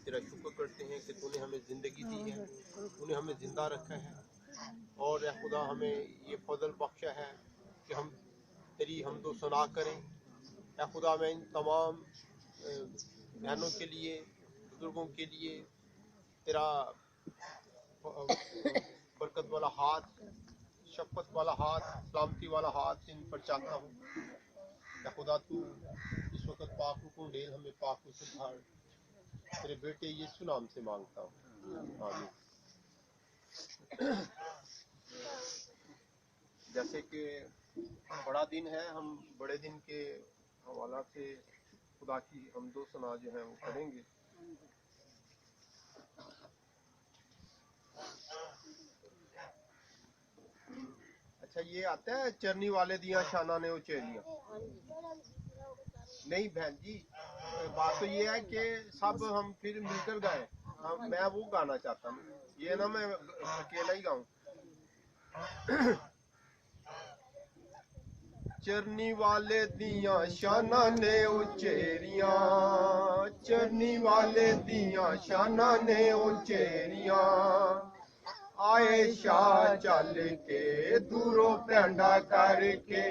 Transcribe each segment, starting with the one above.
تیرا شکر کرتے ہیں کہ تو نے ہمیں زندگی دی ہے، تو نے ہمیں زندہ رکھا ہے، اور اے خدا ہمیں یہ فضل بخشا ہے کہ ہم تیری حمد و ثنا کریں۔ اے خدا میں ان تمام بہنوں کے لیے، بزرگوں کے لیے تیرا برکت والا ہاتھ، شفقت والا ہاتھ، سلامتی والا ہاتھ ان پر چاہتا ہوں۔ اے خدا تو اس وقت پاک حکم ڈیل ہمیں پاک و سدھار، تیرے بیٹے یسوع نام سے مانگتا ہوں، آمین۔ جیسے کہ بڑا دن ہے، ہم بڑے دن کے حوالہ سے خدا کی حمد و ثنا جو ہے وہ کریں گے۔ اچھا یہ آتا ہے چرنی والے دیاں شانہ نے اچیریاں؟ نہیں بہن جی، بات تو یہ ہے کہ سب ہم پھر مل کر گائیں، میں وہ گانا چاہتا ہوں، یہ نا میں اکیلا ہی گاؤں۔ چرنی والے دیاں شانہ نے اچیریاں، چرنی والے دیاں شانہ نے اچیریاں، آئے شاہ چل کے دوروں پینڈا کر کے،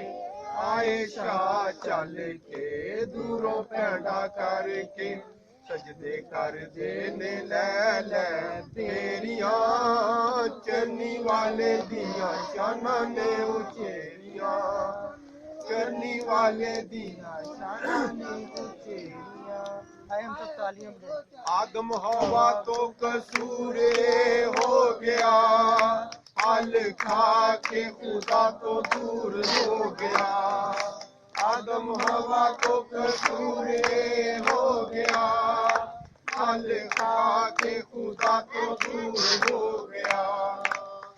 آئے شاہ چل کے دوروں پینڈا کر کے، سجدے کر دینے لے لے تیریاں، چرنی والے دیاں شانہ نے اچیریاں، چرنی والے دیاں شانہ نے اچیریاں۔ آدم ہوا تو قصورے ہو گیا، پھل کھا کے خدا تو دور ہو گیا، آدم ہوا تو قصورے ہو گیا، پھل کھا کے خدا تو دور ہو گیا،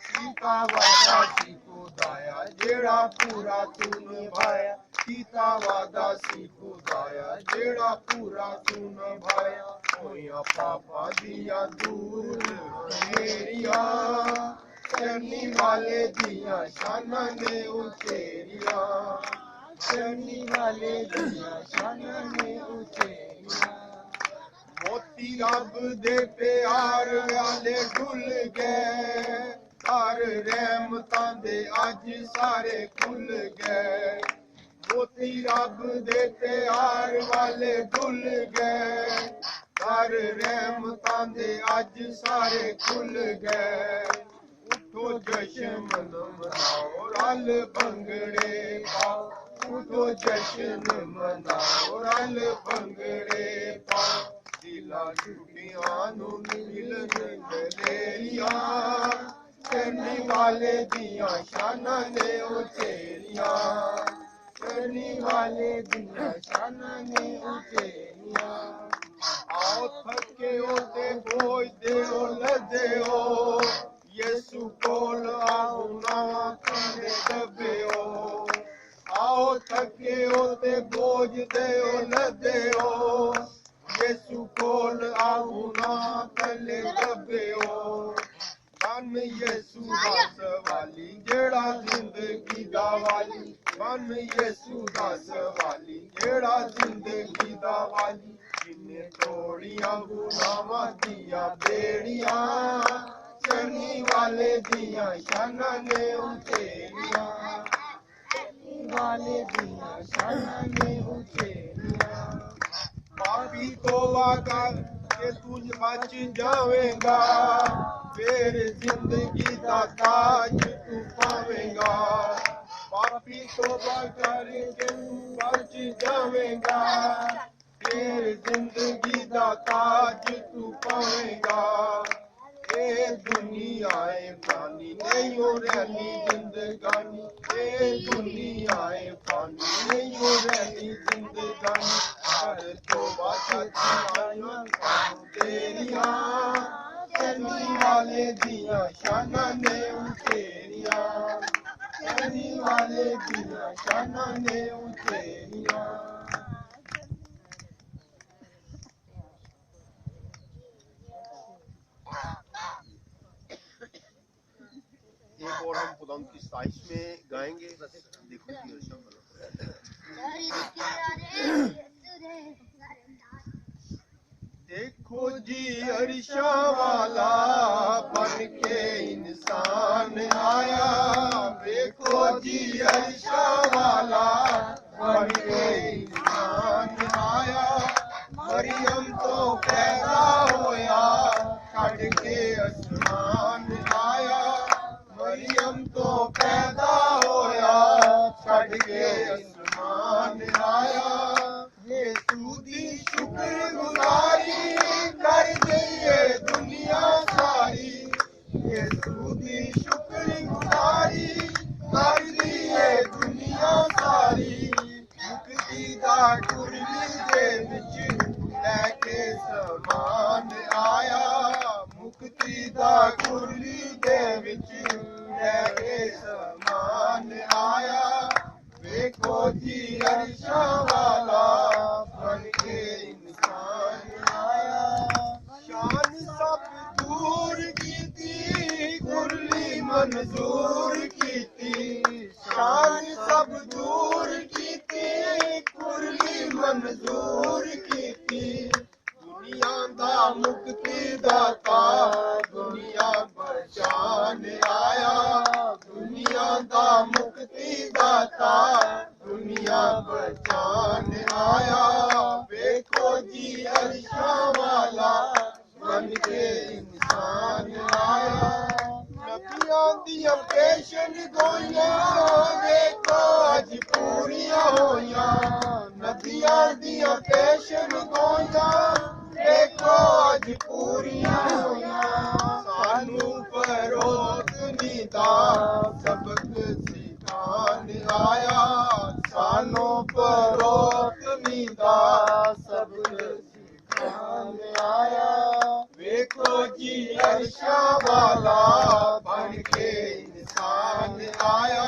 کیتا وعدہ سی خدایا جیڑا پورا تو نبھایا، کیتا وعدہ سی خدایا جیڑا پورا تو نبھایا، ہویاں پاپا دیاں دور میریاں، چرنی والے دیاں شانہ نے اچیریاں، چرنی والے دیاں شانہ نے اچیریاں، موتی رب دے پیار والے ڈھل گئے، ہر رحمتاں دے اج سارے کھل گئے، موتی رب دے پیار والے ڈھل گئے، ہر رحمتاں دے اج سارے کھل گئے، اٹھو جشن مناؤ رل بھنگڑے پاؤ، اٹھو جشن مناؤ رل بھنگڑے پاؤ، دلاں ٹوٹیاں نو ملن دلیریاں، چرنی والے دیاں شانہ نے اچیریاں، چرنی والے دیاں شانہ نے اچیریاں، آؤ تھکے ہو تے بوجھ دے ہو لدے ہو، یسو کول آؤ نواں کھانے دبے ہو، آؤ تھکے ہو تے بوجھ دے ہو لدے ہو، یسو کول آؤ نواں کھانے دبے ہو، بن یسو دا سوالی جیڑا زندگی دا والی، بن یسو دا سوالی جیڑا زندگی دا والی، جنے توڑیاں گناہاں دیاں بیڑیاں، چرنی والے دیاں شانہ نے اچیریاں، چرنی والے دیاں شانہ نے اچیریاں، پاپی توبہ کر کے تجھ بچ جاویں گا، پھر زندگی دا تاج تو پاویں گا، پاپی توبہ کر کے تو بچ جاویں گا، پھر زندگی دا تاج تو پاویں گا، اے دنیا اے فانی نہیں ہو رہنی زندگانی، اے دنیا اے فانی نہیں ہو رہنی زندگانی، ہر توبہ سچائیاں تیریاں، چرنی والے دیاں شانہ نے اچیریاں، چرنی والے دیاں شانہ نے اچیریاں۔ ایک اور ہم خدا کی ستائش میں گائیں گے، دیکھو جی देखो जी अरशा वाला बन के इंसान आया, देखो जी अरशा वाला बन के इंसान आया। मरियम तो पैदा होया छड़ के आसमान आया, मरियम तो पैदा होया छड़ के आसमान आया। यीशु दी शुक्र गुजारी कर दईए दुनिया सारी, यीशु दी शुक्र गुजारी कर दईए दुनिया सारी। मुक्ति दा कुरली दे विच लैके समान आया, मुक्ति दा कुरली दे विच लैके समान आया। देखो जी अरशा वाला बन के इंसान आया। शान सब दूर कीती कुरली मंजूर कीती, शान सब दूर कीती कुरली मंजूर कीती। दुनिया दा मुक्ति दाता दुनिया बचान आया, दुनिया दा मुक्ति दाता दुनिया बचान आया। देखो जी अरशा वाला बन के इंसान आया। नबियां दियां पेशन गोइयां देखो अज पूरियां होइयां, नबियां दियां पेशन गोइयां देखो अज पूरियां होइयां। सानू फरोगनी दा सबक सिखान आया, सानू फरोगनी दा सबक सिखान आया। देखो जी अरशा वाला बन के इंसान आया।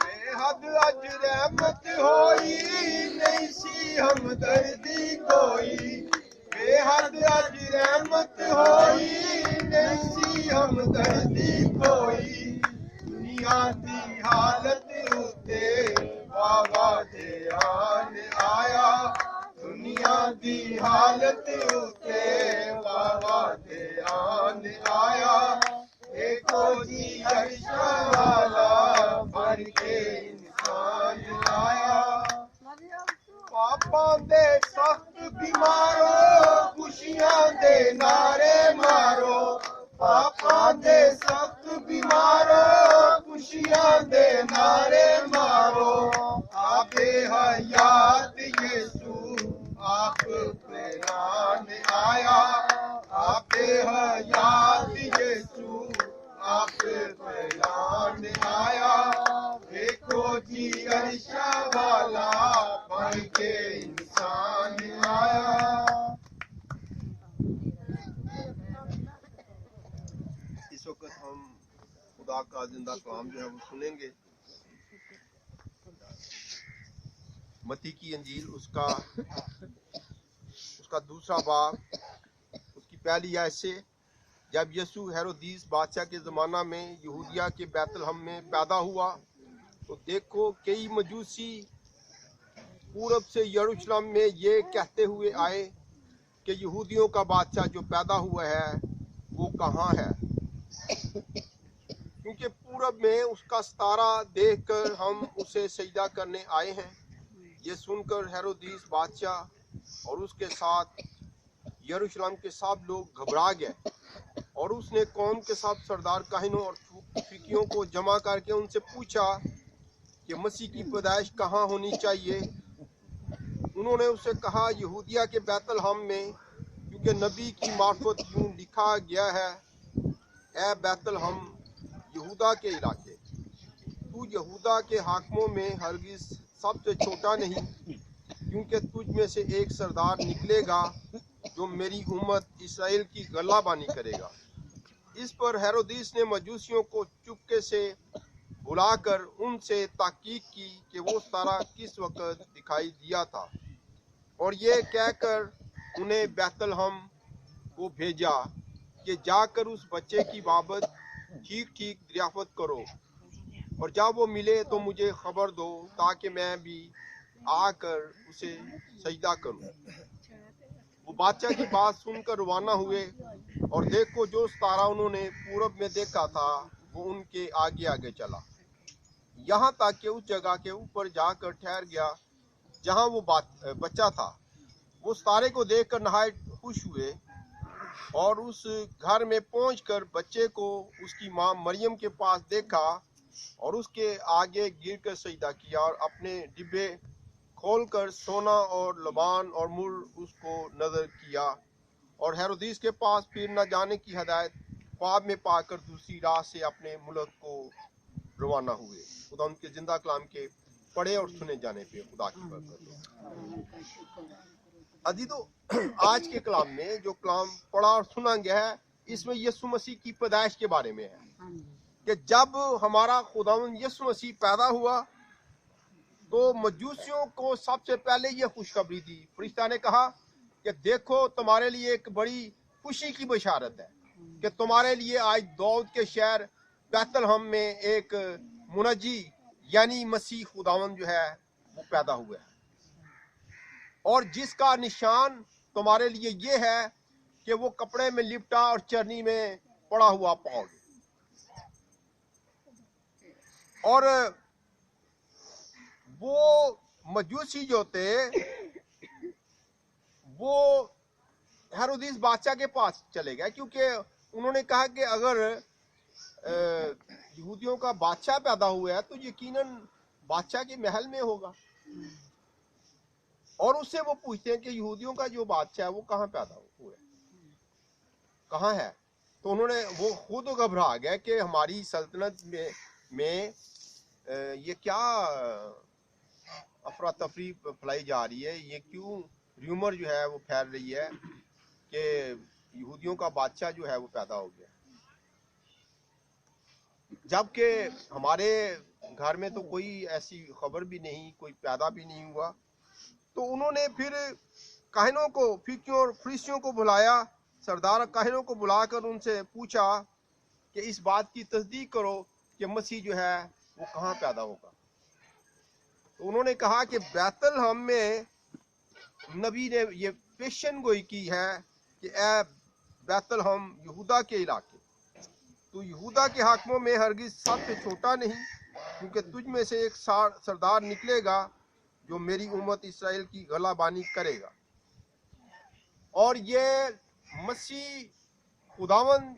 बेहद अज रहमत होई नहीं सी हमदर्दी कोई, बेहद अज रहमत होई नहीं सी हमदर्दी कोई। दुनिया दी हालत उते वावा ध्यान आया, दुनिया दी हालत उते वावा ध्यान आया। देखो जी अरशा वाला बन के इंसान आया। पापां दे सख्त बीमारो खुशियां दे नारे मारो, पापां दे सख्त बीमारो खुशियां दे नारे मारो। आपे हयात यीशु आप प्यान आया, आपे हयात यीशु आप प्यान आया। देखो जी अरशा वाला बन के इंसान आया। इस वक्त हम खुदा का जिंदा कलाम जो है वो सुनेंगे। मत्ती की अंजील उसका दूसरा बाब उसकी पहली आयत से। जब यीशु हेरोदीस बादशाह के ज़माना में यहूदिया के बैतलहम में पैदा हुआ तो देखो कई मजूसी पूरब से यरूशलेम में ये कहते हुए आए कि यहूदियों का बादशाह जो पैदा हुआ है वो कहाँ है, क्योंकि पूरब में उसका सितारा देखकर हम उसे सजदा करने आए हैं। ये सुनकर हेरोदीस बादशाह और उसके साथ यरूशलेम के सब लोग घबरा गए और उसने कौम के सब सरदार काहिनों और फिकियों को जमा करके उनसे पूछा कि मसीह की पैदाइश कहाँ होनी चाहिए। उन्होंने उससे कहा यहूदिया के बैतलहम में, क्योंकि नबी की मार्फत यूं लिखा गया है, ए बैतलहम यहूदा के इलाके, तू यहूदा के हाकिमों में हरगिज सबसे छोटा नहीं, क्योंकि तुझ में से एक सरदार निकलेगा जो मेरी उम्मत इसराइल की गलाबानी करेगा। इस पर हेरोदीस ने मजूसियों को चुपके से बुलाकर उनसे ताकीद की कि वो तारा किस वक्त दिखाई दिया था, और ये कहकर उन्हें बैतलहम को भेजा कि जाकर उस बच्चे की बाबत ठीक ठीक दरियाफ्त करो, और जब वो मिले तो मुझे खबर दो ताकि मैं भी आकर उसे सजदा करूं। बादशाह की बात सुनकर रवाना हुए और देखो जो तारा उन्होंने पूरब में देखा था वो उनके आगे आगे चला, यहाँ तक कि उस जगह के ऊपर जाकर ठहर गया जहाँ वो बच्चा था। वो तारे को देखकर नहायत खुश हुए और उस घर में पहुंचकर बच्चे को उसकी माँ मरियम के पास देखा और उसके आगे गिरकर सजदा किया और अपने डिब्बे खोलकर सोना और लबान और मुर उसको नजर किया और हेरोदिस के पास फिर न जाने की हदायत ख्वाब में पाकर दूसरी राह से अपने मुल्क को रवाना हुए। खुदा उनके जिंदा कलाम के पढ़े और सुने जाने पे खुदा की बरकत हो। अजीजों, आज के कलाम में जो कलाम पढ़ा और सुना गया है इसमें यीशु मसीह की पैदाइश के बारे में है कि जब हमारा खुदावंद यीशु मसीह पैदा हुआ तो मजूसियों को सबसे पहले ये खुशखबरी दी। फरिश्ता ने कहा कि देखो तुम्हारे लिए एक बड़ी खुशी की बशारत है कि तुम्हारे लिए आज दाऊद के शहर बैतलहम में एक मुनज्जी यानी मसीह खुदावंद जो है वो पैदा हुआ है और जिसका निशान तुम्हारे लिए ये है कि वो कपड़े में लिपटा और चरनी में पड़ा हुआ पाओगे। और वो मजूसी जो थे वो हेरोदिस बादशाह के पास चले गए क्योंकि उन्होंने कहा कि अगर यहूदियों का बादशाह पैदा हुआ है तो यकीनन बादशाह के महल में होगा। और उससे वो पूछते हैं कि यहूदियों का जो बादशाह है वो कहाँ पैदा हुआ है, कहाँ है। तो उन्होंने वो खुद घबरा गए कि हमारी सल्तनत में ये क्या अफरा तफरी फैलाई जा रही है, ये क्यों र्यूमर जो है वो फैल रही है कि यहूदियों का बादशाह जो है वो पैदा हो गया, जबकि हमारे घर में तो कोई ऐसी खबर भी नहीं, कोई पैदा भी नहीं हुआ। तो उन्होंने फिर काहिनों को और फरीसियों को बुलाया, सरदार काहिनों को बुलाकर उनसे पूछा कि इस बात की तस्दीक करो कि मसीह जो है वो कहाँ पैदा होगा। तो उन्होंने कहा कि बैतलहम में नबी ने ये पेशन गोई की है कि ए बैतलहम यहूदा के इलाके, तो यहूदा के हाकिमों में हरगिज सबसे छोटा नहीं, क्योंकि तुझ में से एक सरदार निकलेगा जो मेरी उम्मत इसराइल की गलाबानी करेगा। और ये मसीह खुदावंद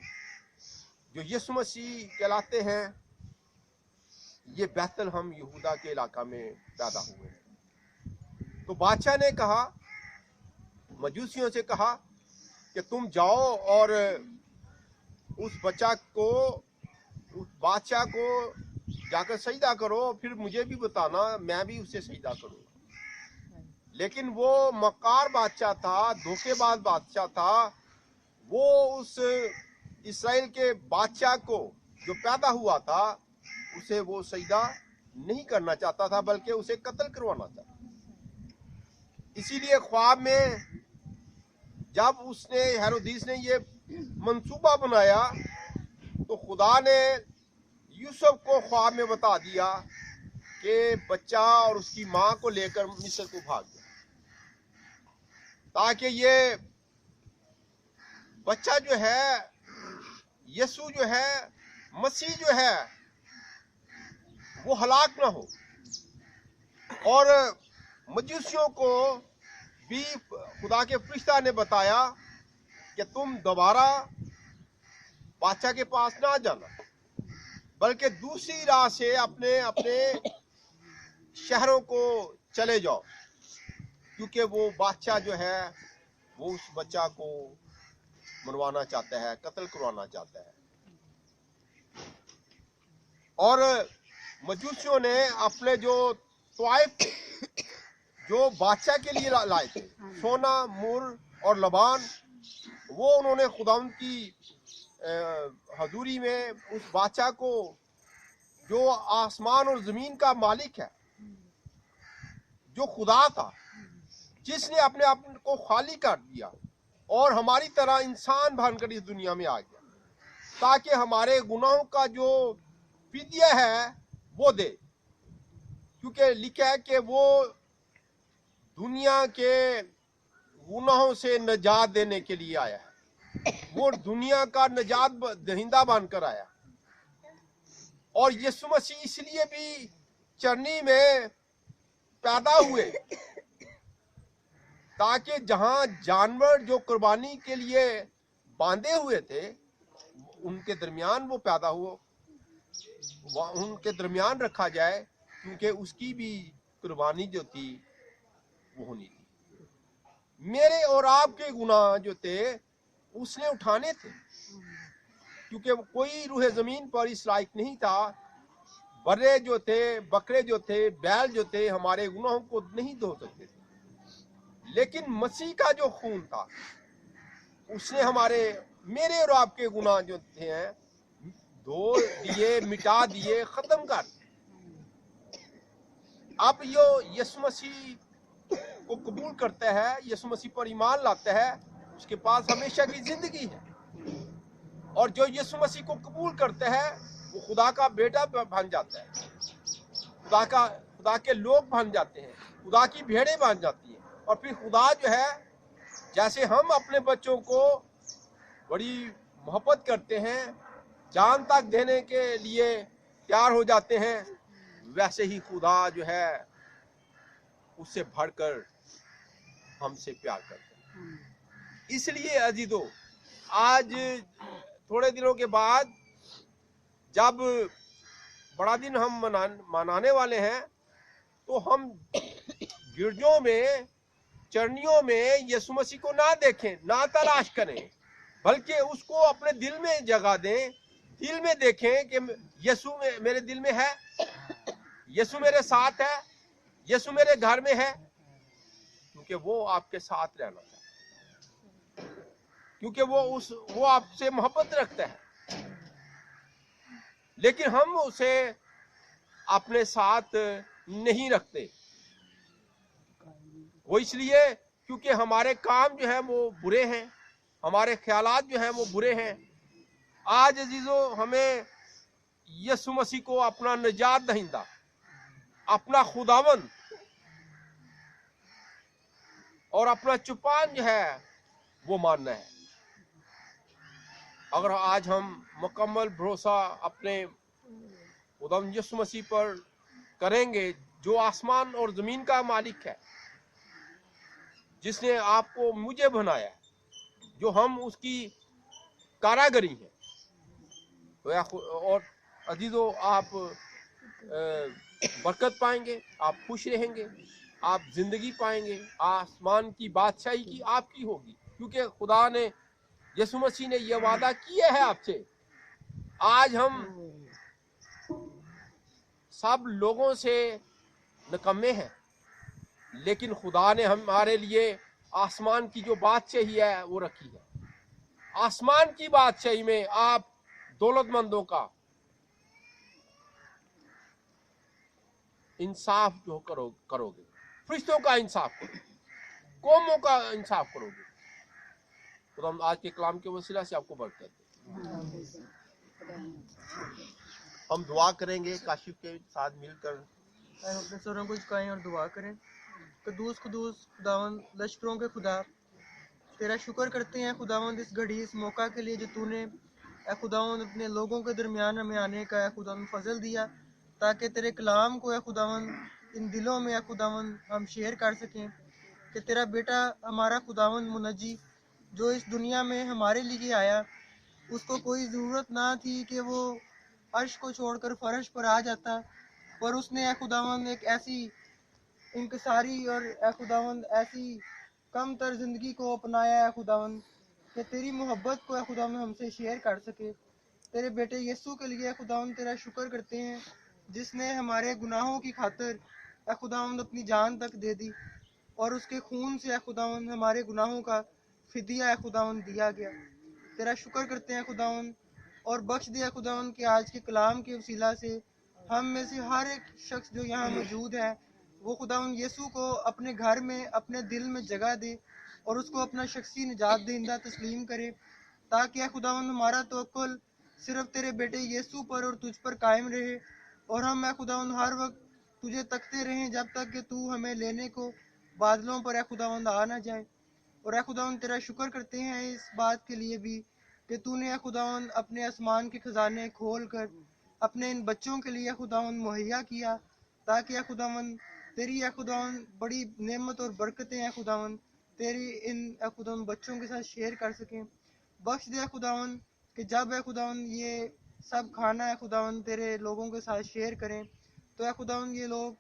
जो यीशु मसीह कहलाते हैं ये बैतलहम यहूदा के इलाका में पैदा हुए हैं। तो बादशाह ने कहा, मजूसियों से कहा कि तुम जाओ और उस बच्चा को, उस बादशाह को जाकर सजदा करो, फिर मुझे भी बताना, मैं भी उसे सजदा करूंगा। लेकिन वो मक्कार बादशाह था, धोखेबाज बादशाह था, वो उस इसराइल के बादशाह को जो पैदा हुआ था उसे वो सजदा नहीं करना चाहता था, बल्कि उसे कत्ल करवाना चाहता। इसीलिए ख्वाब में जब उसने हेरोदिस ने ये मंसूबा बनाया तो खुदा ने यूसुफ को ख्वाब में बता दिया कि बच्चा और उसकी माँ को लेकर मिस्र को भाग गया, ताकि ये बच्चा जो है, यीशु जो है, मसीह जो है वो हलाक ना हो। और मजूसियों को भी खुदा के फरिश्ता ने बताया कि तुम दोबारा बादशाह के पास ना जाना, बल्कि दूसरी राह से अपने अपने शहरों को चले जाओ, क्योंकि वो बादशाह जो है वो उस बच्चा को मरवाना चाहता है, कत्ल करवाना चाहता है। और मजूसियों ने अपने जो तवाइफ जो बादशाह के लिए लाए थे, सोना, मुर और लबान, वो उन्होंने खुदावंद की हजूरी में उस बादशाह को जो आसमान और जमीन का मालिक है, जो खुदा था, जिसने अपने आप को खाली कर दिया और हमारी तरह इंसान बनकर इस दुनिया में आ गया, ताकि हमारे गुनाहों का जो फिदिया है वो दे। क्योंकि लिखा है कि वो दुनिया के गुनाहों से निजात देने के लिए आया है। वो दुनिया का निजात दहिंदा बनकर आया। और यीशु मसीह इसलिए भी चरनी में पैदा हुए ताकि जहां जानवर जो कुर्बानी के लिए बांधे हुए थे उनके दरमियान वो पैदा हुआ, उनके दरमियान रखा जाए, क्योंकि उसकी भी कुर्बानी जो थी वो होनी थी। मेरे और आपके गुनाह जो थे उसने उठाने थे, क्योंकि कोई रूह जमीन पर इस लायक नहीं था। बर्रे जो थे, बकरे जो थे, बैल जो थे हमारे गुनाहों को नहीं धो सकते थे, लेकिन मसीह का जो खून था उसने मेरे और आपके गुनाह जो थे धो दिए, मिटा दिए, खत्म कर दिए। अब यीशु मसीह को कबूल करता है, यीशु मसीह पर ईमान लाता है, उसके पास हमेशा की जिंदगी है। और जो यीशु मसीह को कबूल करता है वो खुदा का बेटा बन जाता है, खुदा के लोग बन जाते हैं, खुदा की भेड़ें बन जाती हैं। और फिर खुदा जो है, जैसे हम अपने बच्चों को बड़ी मोहब्बत करते हैं, जान तक देने के लिए तैयार हो जाते हैं, वैसे ही खुदा जो है उससे बढ़कर हमसे प्यार करते हैं। इसलिए अजीजों, आज थोड़े दिनों के बाद जब बड़ा दिन हम मनाने वाले हैं, तो हम गिरजों में, चरनियों में यीशु मसीह को ना देखें, ना तलाश करें, बल्कि उसको अपने दिल में जगह दें, दिल में देखें कि यीशु मेरे दिल में है, यीशु मेरे साथ है, यीशु मेरे घर में है, क्योंकि वो आपके साथ रहना चाहता है, क्योंकि वो आपसे मोहब्बत रखता है। लेकिन हम उसे अपने साथ नहीं रखते। वो इसलिए क्योंकि हमारे काम जो है वो बुरे हैं, हमारे ख्यालात जो हैं वो बुरे हैं। आज अजीजों, हमें यीशु मसीह को अपना निजात दहिंदा, अपना खुदावन और अपना चुपान जो है वो मानना है। अगर आज हम मुकम्मल भरोसा अपने खुदावन यीशु मसीह पर करेंगे, जो आसमान और जमीन का मालिक है, जिसने आपको मुझे बनाया, जो हम उसकी कारागरी हैं, और अजीजों, आप बरकत पाएंगे, आप खुश रहेंगे, आप जिंदगी पाएंगे, आसमान की बादशाही की आपकी होगी, क्योंकि खुदा ने, यीशु मसीह ने यह वादा किया है आपसे। आज हम सब लोगों से निकम्मे हैं, लेकिन खुदा ने हमारे लिए आसमान की जो बादशाही है वो रखी है। आसमान की बादशाही में आप दौलतमंदों का इंसाफ जो करोगे, फरिश्तों का इंसाफ करोगे, कौमों का इंसाफ करोगे। तो हम आज के कलाम के वसीला से आपको बरकत दें। हम दुआ करेंगे काशिफ के साथ मिलकर। हम अपने सरों को झुकाएं और दुआ करें। कदूस कदूस खुदावंद, लश्करों के खुदा, तेरा शुक्र करते हैं खुदावंद इस घड़ी, इस मौका के लिए जो तूने ए खुदावंद अपने लोगों के दरमियान हमें आने का ए खुदावंद फजल दिया, ताकि तेरे कलाम को ए खुदावंद इन दिलों में ए खुदावंद हम शेयर कर सकें कि तेरा बेटा हमारा खुदावंद मुनज्जी जो इस दुनिया में हमारे लिए आया, उसको कोई ज़रूरत ना थी कि वो अर्श को छोड़कर फर्श पर आ जाता, पर उसने ए खुदावंद एक ऐसी इंकसारी और ए खुदावंद ऐसी कम तर ज़िंदगी को अपनाया है खुदावंद, कि तेरी मोहब्बत को ए खुदावंद हमसे शेयर कर सके। तेरे बेटे यीशु के लिए खुदावंद तेरा शुक्र करते हैं, जिसने हमारे गुनाहों की खातिर ए खुदावंद अपनी जान तक दे दी, और उसके खून से ए खुदावंद हमारे गुनाहों का फिदिया ए खुदावंद दिया गया। तेरा शुक्र करते हैं खुदावंद, और बख्श दिया खुदावंद कि आज के कलाम के वसीला से हम में से हर एक शख्स जो यहाँ मौजूद है वो खुदावंद यीशु को अपने घर में, अपने दिल में जगह दे और उसको अपना शख्सी निजात दहिंदा तस्लीम करे, ताकि खुदावंद हमारा तवक्कुल सिर्फ तेरे बेटे यीशु पर और तुझ पर कायम रहे, और हम खुदावंद हर वक्त तुझे तकते रहें जब तक कि तू हमें लेने को बादलों पर खुदावंद आ ना जाए। اور اے خداوند تیرا شکر کرتے ہیں اس بات کے لیے بھی کہ تو نے اے خداوند اپنے آسمان کے خزانے کھول کر اپنے ان بچوں کے لیے اے خداوند مہیا کیا، تاکہ اے خداوند تیری اے خداوند بڑی نعمت اور برکتیں اے خداوند تیری ان اے خداوند بچوں کے ساتھ شیئر کر سکیں۔ بخش دے اے خداوند کہ جب اے خداوند یہ سب کھانا اے خداوند تیرے لوگوں کے ساتھ شیئر کریں تو اے خداوند یہ لوگ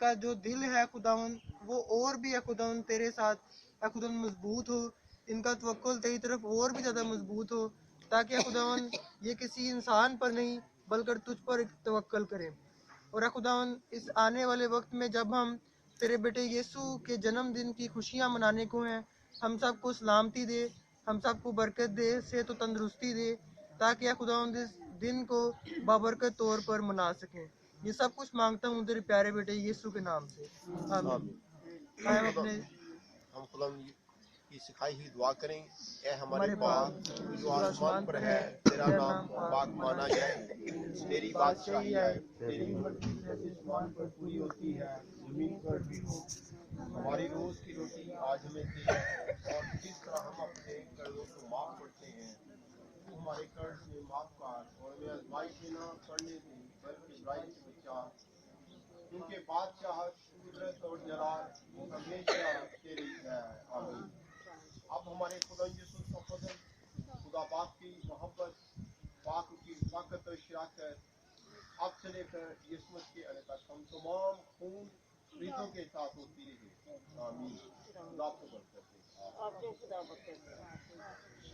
کا جو دل ہے خداوند وہ اور بھی اے خداوند تیرے ساتھ اے خداوند مضبوط ہو، ان کا توکل تیری طرف اور بھی زیادہ مضبوط ہو، تاکہ اے خداوند یہ کسی انسان پر نہیں بلکہ تجھ پر توکل کریں۔ اور اے خداوند اس آنے والے وقت میں جب ہم تیرے بیٹے یسوع کے جنم دن کی خوشیاں منانے کو ہیں، ہم سب کو سلامتی دے، ہم سب کو برکت دے، صحت و تندرستی دے، تاکہ اے خداوند اس دن کو بابرکت طور پر منا سکیں۔ یہ سب کچھ مانگتا ہوں تیرے پیارے بیٹے یسوع کے نام سے، آمین۔ آمین۔ ہم اپنے ہم خدا کی سکھائی ہوئی دعا کریں۔ اے ہمارے ہمارے باپ باپ جو آسمان پر ہے، تیرا نام پاک مانا جائے، تیری بادشاہی آئے، تیری مرضی جیسے آسمان پر پوری ہوتی ہے زمین پر بھی ہو۔ ہماری روز کی روٹی آج ہمیں دے، اور جس طرح ہم اپنے قرضوں کو معاف کرتے ہیں تو ہمارے قرض میں معاف کر، اور ہمیں آزمائش میں نہ پڑنے دے بلکہ برائی سے بچا، کیونکہ بادشاہت، قدرت اور جلال ہمیشہ تیری ہے، آمین۔ اب ہمارے خدا یسوع کا فضل، خدا باپ کی محبت، پاک کی طاقت اور شراکت اب سے لے کر یسوع کے آنے تک ہم تمام خون فریدوں کے ساتھ ہوتی رہے، آمین۔ خدا آپ کو برکت دے۔